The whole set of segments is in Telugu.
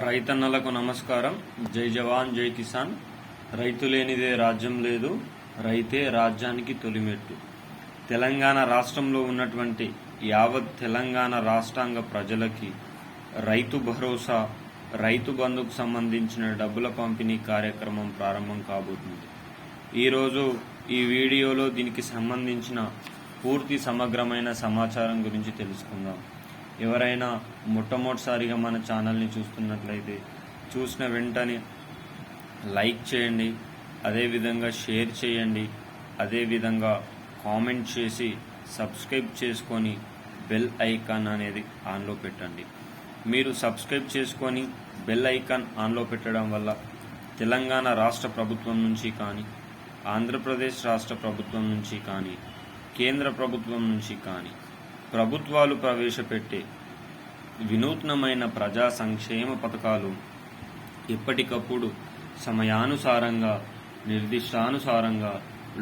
రైతన్నలకు నమస్కారం. జై జవాన్ జై కిసాన్. రైతు లేనిదే రాజ్యం లేదు, రైతే రాజ్యానికి తొలిమెట్టు. తెలంగాణ రాష్ట్రంలో ఉన్నటువంటి యావత్ తెలంగాణ రాష్ట్రాంగ ప్రజలకి రైతు భరోసా, రైతు బంధుకు సంబంధించిన డబ్బుల పంపిణీ కార్యక్రమం ప్రారంభం కాబోతుంది. ఈరోజు ఈ వీడియోలో దీనికి సంబంధించిన పూర్తి సమగ్రమైన సమాచారం గురించి తెలుసుకుందాం. ఎవరైనా మొట్టమొదటిసారిగా మన ఛానల్ని చూస్తున్నట్లయితే చూసిన వెంటనే లైక్ చేయండి, అదేవిధంగా షేర్ చేయండి, అదేవిధంగా కామెంట్ చేసి సబ్స్క్రైబ్ చేసుకొని బెల్ ఐకాన్ అనేది ఆన్లో పెట్టండి. మీరు సబ్స్క్రైబ్ చేసుకొని బెల్ ఐకాన్ ఆన్లో పెట్టడం వల్ల తెలంగాణ రాష్ట్ర ప్రభుత్వం నుంచి కానీ, ఆంధ్రప్రదేశ్ రాష్ట్ర ప్రభుత్వం నుంచి కానీ, కేంద్ర ప్రభుత్వం నుంచి కానీ ప్రభుత్వాలు ప్రవేశపెట్టే వినూత్నమైన ప్రజా సంక్షేమ పథకాలు ఎప్పటికప్పుడు సమయానుసారంగా, నిర్దిష్టానుసారంగా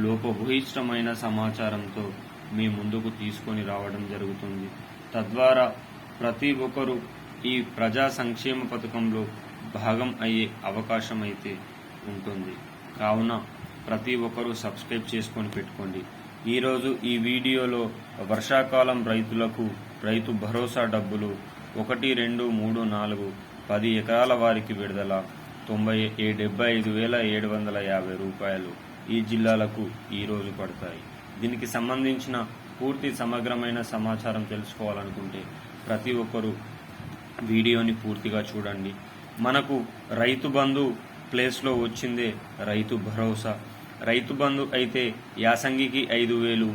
లోపభూయిష్టమైన సమాచారంతో మీ ముందుకు తీసుకొని రావడం జరుగుతుంది. తద్వారా ప్రతి ఒక్కరూ ఈ ప్రజా సంక్షేమ పథకంలో భాగం అయ్యే అవకాశం అయితే ఉంటుంది. కావున ప్రతి ఒక్కరూ సబ్స్క్రైబ్ చేసుకొని పెట్టుకోండి. ఈరోజు ఈ వీడియోలో వర్షాకాలం రైతులకు రైతు భరోసా డబ్బులు 1, 2, 3, 4, 10 ఎకరాల వారికి విడుదల 75,750 రూపాయలు ఈ జిల్లాలకు ఈరోజు పడతాయి. దీనికి సంబంధించిన పూర్తి సమగ్రమైన సమాచారం తెలుసుకోవాలనుకుంటే ప్రతి ఒక్కరూ వీడియోని పూర్తిగా చూడండి. మనకు రైతు బంధు ప్లేస్లో వచ్చిందే రైతు భరోసా. రైతు బంధు అయితే యాసంగికి 5,000,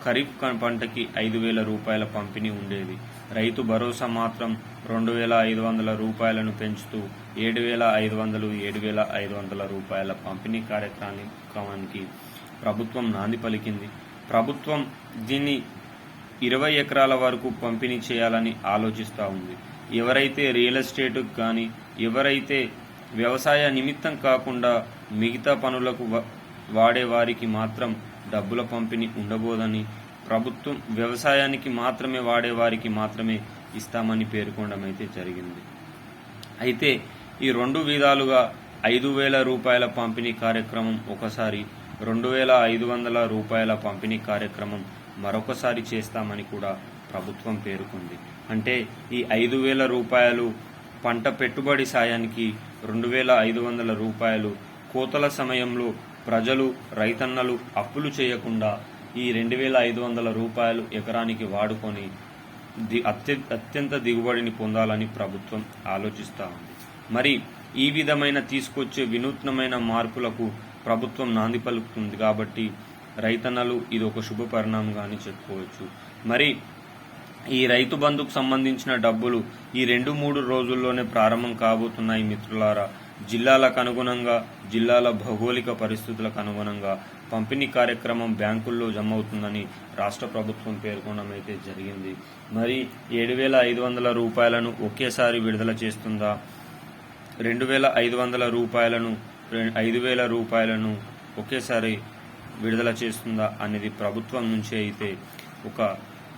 ఖరీఫ్ పంటకి 5,000 రూపాయల పంపిణీ ఉండేది. రైతు భరోసా మాత్రం 2,500 రూపాయలను పెంచుతూ 7,500, 7,500 రూపాయల పంపిణీ కార్యక్రమానికి ప్రభుత్వం నాంది పలికింది. ప్రభుత్వం దీన్ని 20 ఎకరాల వరకు పంపిణీ చేయాలని ఆలోచిస్తూ ఉంది. ఎవరైతే రియల్ ఎస్టేట్కు కానీ, ఎవరైతే వ్యవసాయ నిమిత్తం కాకుండా మిగతా పనులకు వాడే వారికి మాత్రం డబ్బుల పంపిణీ ఉండబోదని, ప్రభుత్వం వ్యవసాయానికి మాత్రమే వాడే వారికి మాత్రమే ఇస్తామని పేర్కొనడం అయితే జరిగింది. అయితే ఈ 2 విధాలుగా 5,000 రూపాయల పంపిణీ కార్యక్రమం ఒకసారి, 2,500 రూపాయల పంపిణీ కార్యక్రమం మరొకసారి చేస్తామని కూడా ప్రభుత్వం పేర్కొంది. అంటే ఈ 5,000 రూపాయలు పంట పెట్టుబడి సాయానికి, 2,500 రూపాయలు కోతల సమయంలో ప్రజలు, రైతన్నలు అప్పులు చేయకుండా ఈ 2,500 రూపాయలు ఎకరానికి వాడుకొని అత్యంత దిగుబడిని పొందాలని ప్రభుత్వం ఆలోచిస్తూ ఉంది. మరి ఈ విధమైన తీసుకొచ్చే వినూత్నమైన మార్పులకు ప్రభుత్వం నాంది పలుకుతుంది కాబట్టి రైతన్నలు ఇది ఒక శుభ పరిణామంగానే చెప్పుకోవచ్చు. మరి ఈ రైతు బంధుకు సంబంధించిన డబ్బులు ఈ 2-3 రోజుల్లోనే ప్రారంభం కాబోతున్నాయి మిత్రులారా. జిల్లాలకు అనుగుణంగా, జిల్లాల భౌగోళిక పరిస్థితులకు అనుగుణంగా పంపిణీ కార్యక్రమం బ్యాంకుల్లో జమ అవుతుందని రాష్ట్ర ప్రభుత్వం పేర్కొనడం అయితే జరిగింది. మరి 7,500 రూపాయలను ఒకేసారి విడుదల చేస్తుందా, 2,500 రూపాయలను, 5,000 రూపాయలను ఒకేసారి విడుదల చేస్తుందా అనేది ప్రభుత్వం నుంచి అయితే ఒక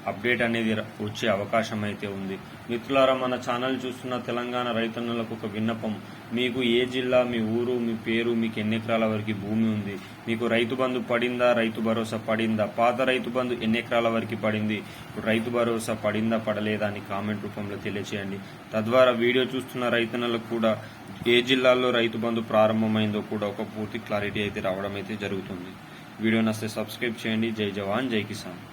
అప్డేట్ అనేది వచ్చే అవకాశం అయితే ఉంది. మిత్రులారా, మన ఛానల్ చూస్తున్న తెలంగాణ రైతన్నులకు ఒక విన్నపం. మీకు ఏ జిల్లా, మీ ఊరు, మీ పేరు, మీకు ఎన్ని ఎకరాల వరకు భూమి ఉంది, మీకు రైతు బంధు పడిందా, రైతు భరోసా పడిందా, పాత రైతు బంధు ఎన్ని ఎకరాల వరకు పడింది, రైతు భరోసా పడిందా పడలేదా అని కామెంట్ రూపంలో తెలియచేయండి. తద్వారా వీడియో చూస్తున్న రైతన్నులకు కూడా ఏ జిల్లాల్లో రైతు బంధు ప్రారంభమైందో కూడా ఒక పూర్తి క్లారిటీ అయితే రావడం అయితే జరుగుతుంది. వీడియో నచ్చితే సబ్స్క్రైబ్ చేయండి. జై జవాన్ జై కిసాన్.